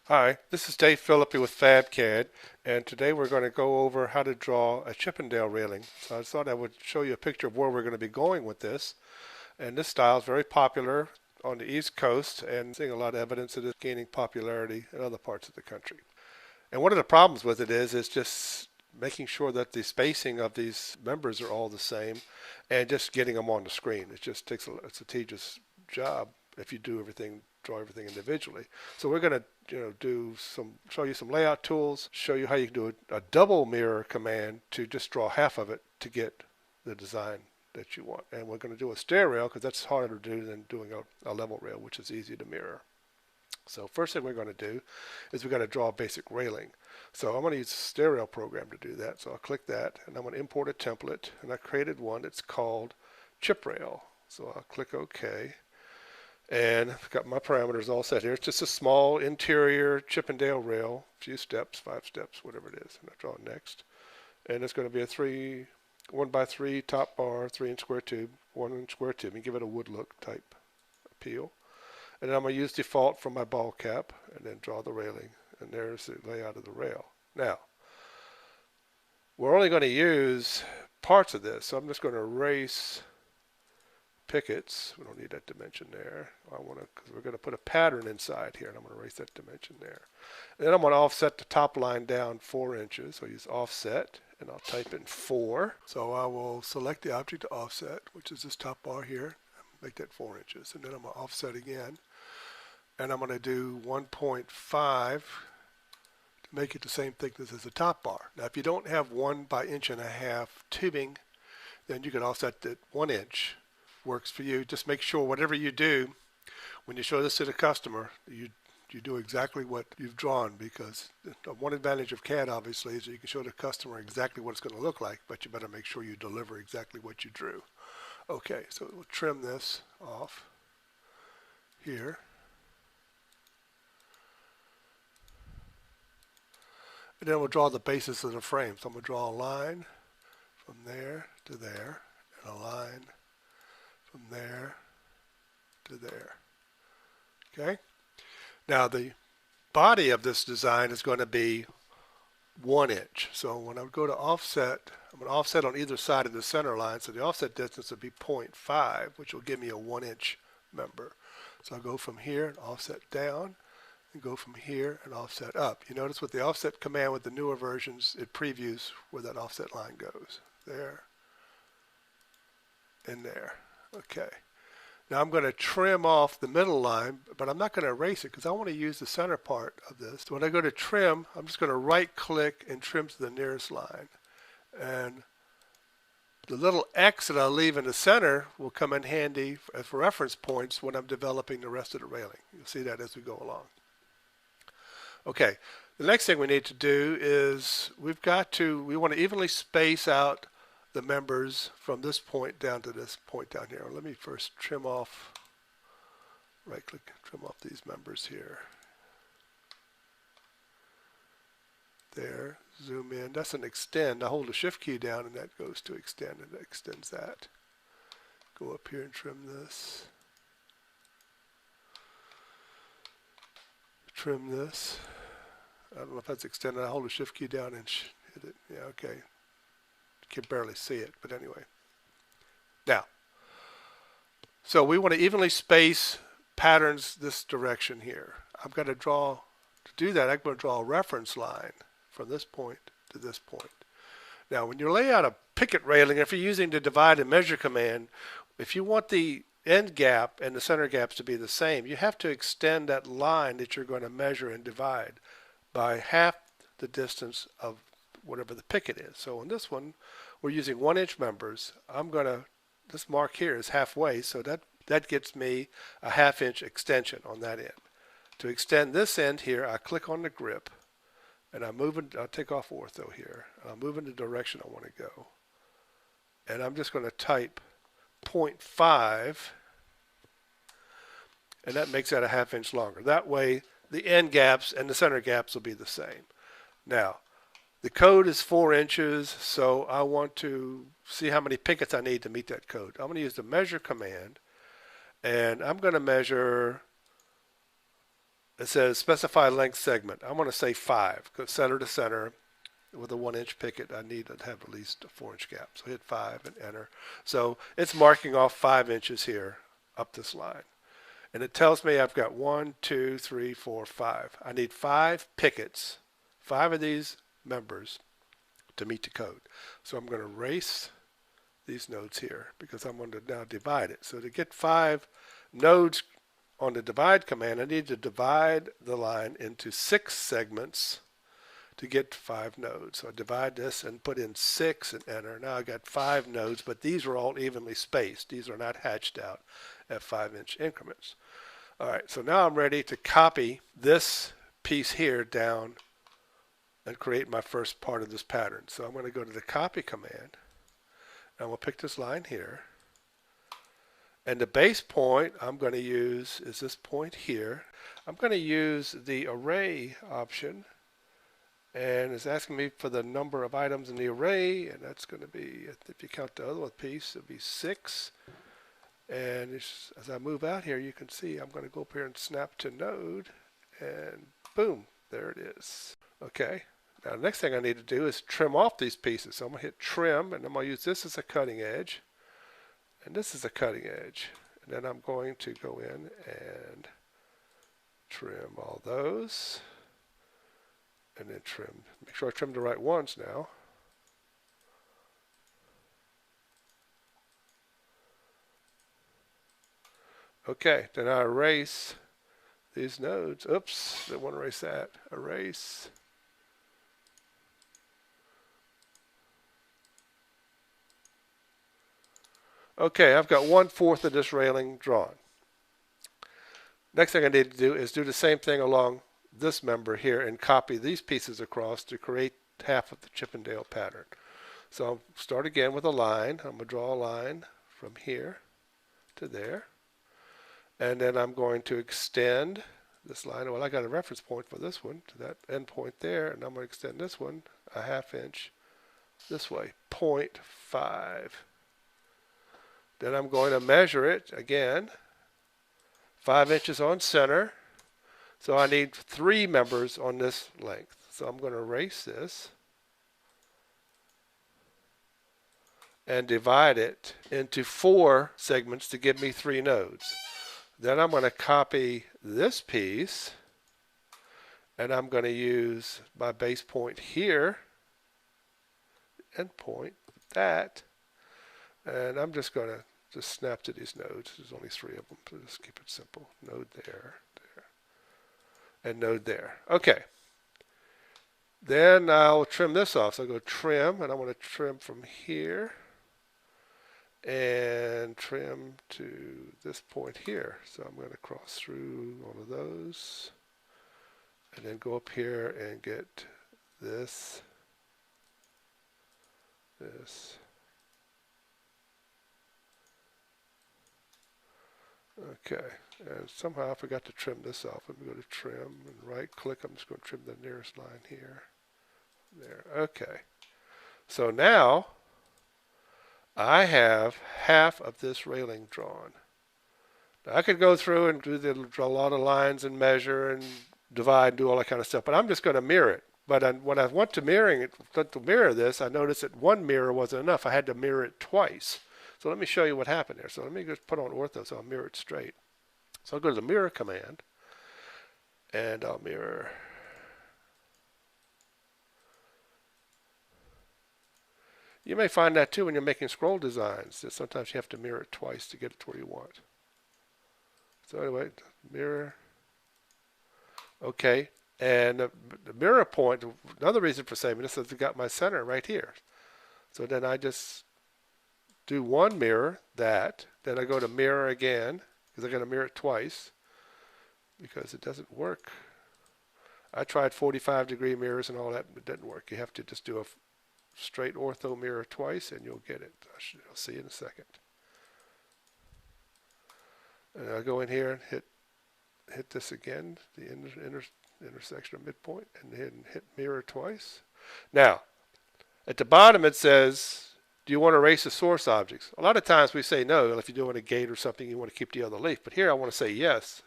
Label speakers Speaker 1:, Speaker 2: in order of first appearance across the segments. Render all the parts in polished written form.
Speaker 1: Hi, this is Dave Philippi with FabCAD, and today we're going to go over how to draw a Chippendale railing. So I thought I would show you a picture of where we're going to be going with this. And this style is very popular on the East Coast and seeing a lot of evidence that it's gaining popularity in other parts of the country. And one of the problems with it is just making sure that the spacing of these members are all the same and just getting them on the screen. It just takes it's a tedious job if you do everything, draw everything individually. So we're going to show you some layout tools, show you how you can do a double mirror command to just draw half of it to get the design that you want. And we're going to do a stair rail because that's harder to do than doing a level rail, which is easy to mirror. So first thing we're going to do is we're going to draw a basic railing. So I'm going to use the stair rail program to do that. So I'll click that and I'm going to import a template, and I created one that's called Chip Rail. So I'll click OK. And I've got my parameters all set here. It's just a small interior Chippendale rail, a few steps, 5 steps, whatever it is. And I draw next. And it's going to be a 1x3 top bar, 3-inch square tube, 1-inch square tube, and give it a wood look type appeal. And then I'm going to use default from my ball cap and then draw the railing. And there's the layout of the rail. Now, we're only going to use parts of this, so I'm just going to erase pickets. We don't need that dimension there. Because we're going to put a pattern inside here, and I'm going to erase that dimension there. And then I'm going to offset the top line down 4 inches. So I use offset, and I'll type in 4. So I will select the object to offset, which is this top bar here. Make that 4 inches. And then I'm going to offset again. And I'm going to do 1.5 to make it the same thickness as the top bar. Now, if you don't have 1 by 1.5 inch tubing, then you can offset that 1 inch. Works for you. Just make sure whatever you do, when you show this to the customer, you do exactly what you've drawn, because one advantage of CAD obviously is that you can show the customer exactly what it's going to look like, but you better make sure you deliver exactly what you drew. Okay, so we'll trim this off here. And then we'll draw the basis of the frame. So I'm going to draw a line from there to there, and a line from there to there. Okay? Now the body of this design is going to be 1 inch. So when I go to offset, I'm going to offset on either side of the center line. So the offset distance will be 0.5, which will give me a 1 inch member. So I'll go from here and offset down, and go from here and offset up. You notice with the offset command with the newer versions, it previews where that offset line goes. There and there. Okay. Now I'm going to trim off the middle line, but I'm not going to erase it because I want to use the center part of this. So when I go to trim, I'm just going to right click and trim to the nearest line. And the little X that I'll leave in the center will come in handy as reference points when I'm developing the rest of the railing. You'll see that as we go along. Okay, the next thing we need to do is we want to evenly space out the members from this point down to this point down here. Let me first trim off, right click, trim off these members here. There, zoom in. That's an extend. I hold the shift key down and that goes to extend, and it extends that. Go up here and trim this. Trim this. I don't know if that's extended. I hold the shift key down and hit it. Yeah, okay. Can barely see it, but anyway. Now, so we want to evenly space patterns this direction here. I'm going to draw, to do that, I'm going to draw a reference line from this point to this point. Now, when you lay out a picket railing, if you're using the divide and measure command, if you want the end gap and the center gaps to be the same, you have to extend that line that you're going to measure and divide by half the distance of whatever the picket is. So on this one, we're using 1 inch members. This mark here is halfway, so that gets me a 1/2 inch extension on that end. To extend this end here, I click on the grip, and I'll take off ortho here. I'll move in the direction I want to go. And I'm just going to type 0.5, and that makes that a 1/2 inch longer. That way, the end gaps and the center gaps will be the same. Now, the code is 4 inches, so I want to see how many pickets I need to meet that code. I'm going to use the measure command, and I'm going to measure it says specify length segment. I'm going to say 5, because center to center with a 1-inch picket, I need to have at least a 4-inch gap. So hit 5 and enter. So it's marking off 5 inches here up this line. And it tells me I've got 1, 2, 3, 4, 5. I need 5 pickets, 5 of these members to meet the code. So I'm going to erase these nodes here because I'm going to now divide it. So to get 5 nodes on the divide command, I need to divide the line into 6 segments to get 5 nodes. So I divide this and put in 6 and enter. Now I got 5 nodes, but these are all evenly spaced. These are not hatched out at 5-inch increments. All right, so now I'm ready to copy this piece here down and create my first part of this pattern. So I'm going to go to the copy command, and we'll pick this line here. And the base point I'm going to use is this point here. I'm going to use the array option, and it's asking me for the number of items in the array, and that's going to be, if you count the other one piece, it'll be 6. And as I move out here, you can see I'm going to go up here and snap to node, and boom, there it is. Okay, now the next thing I need to do is trim off these pieces. So I'm going to hit trim, and I'm going to use this as a cutting edge, and this is a cutting edge. And then I'm going to go in and trim all those, and then trim. Make sure I trim the right ones now. Okay, then I erase these nodes. Oops, didn't want to erase that. Erase. Okay, I've got 1/4 of this railing drawn. Next thing I need to do is do the same thing along this member here and copy these pieces across to create half of the Chippendale pattern. So I'll start again with a line. I'm going to draw a line from here to there. And then I'm going to extend this line. Well, I got a reference point for this one to that end point there, and I'm going to extend this one a 1/2 inch this way, 0.5. Then I'm going to measure it again, 5 inches on center. So I need 3 members on this length. So I'm going to erase this and divide it into 4 segments to give me 3 nodes. Then I'm going to copy this piece, and I'm going to use my base point here, and point that, and I'm just going to just snap to these nodes. There's only 3 of them, so just keep it simple. Node there, there, and node there. Okay. Then I'll trim this off. So I'll go trim, and I want to trim from here and trim to this point here. So I'm going to cross through all of those and then go up here and get this, this. Okay, and somehow I forgot to trim this off. Let me go to trim and right click. I'm just going to trim the nearest line here. There, okay. So now I have half of this railing drawn. Now I could go through and draw a lot of lines and measure and divide and do all that kind of stuff, but I'm just going to mirror it. But when I went to mirror this, I noticed that one mirror wasn't enough. I had to mirror it twice. So let me show you what happened there. So let me just put on ortho so I'll mirror it straight. So I'll go to the mirror command, and I'll mirror. You may find that too when you're making scroll designs, that sometimes you have to mirror it twice to get it to where you want. So anyway, mirror. Okay, and the mirror point, another reason for saving this is I've got my center right here. So then I just do one mirror, that, then I go to mirror again, because I'm going to mirror it twice, because it doesn't work. I tried 45-degree mirrors and all that, but it didn't work. You have to just do a straight ortho mirror twice, and you'll get it. I'll see you in a second. And I'll go in here and hit this again, the intersection of midpoint, and then hit mirror twice. Now, at the bottom it says, do you want to erase the source objects? A lot of times we say no. If you're doing a gate or something, you want to keep the other leaf. But here I want to say yes.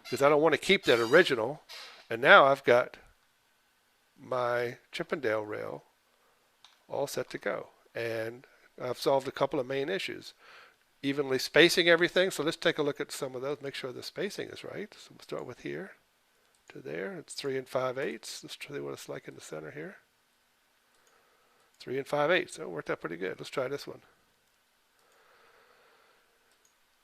Speaker 1: because I don't want to keep that original. And now I've got my Chippendale rail all set to go. And I've solved a couple of main issues. Evenly spacing everything. So let's take a look at some of those. Make sure the spacing is right. So we'll start with here to there. It's 3 5/8. Let's see what it's like in the center here. 3 5/8. So it worked out pretty good. Let's try this one.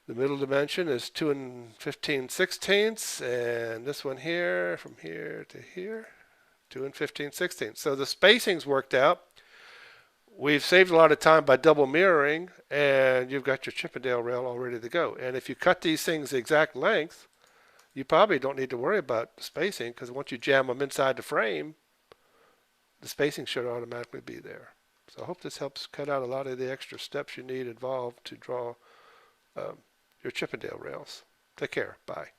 Speaker 1: The middle dimension is 2 15/16, and this one here, from here to here, 2 15/16. So the spacing's worked out. We've saved a lot of time by double mirroring, and you've got your Chippendale rail all ready to go. And if you cut these things the exact length, you probably don't need to worry about spacing, because once you jam them inside the frame, the spacing should automatically be there. So I hope this helps cut out a lot of the extra steps you need involved to draw your Chippendale rails. Take care. Bye.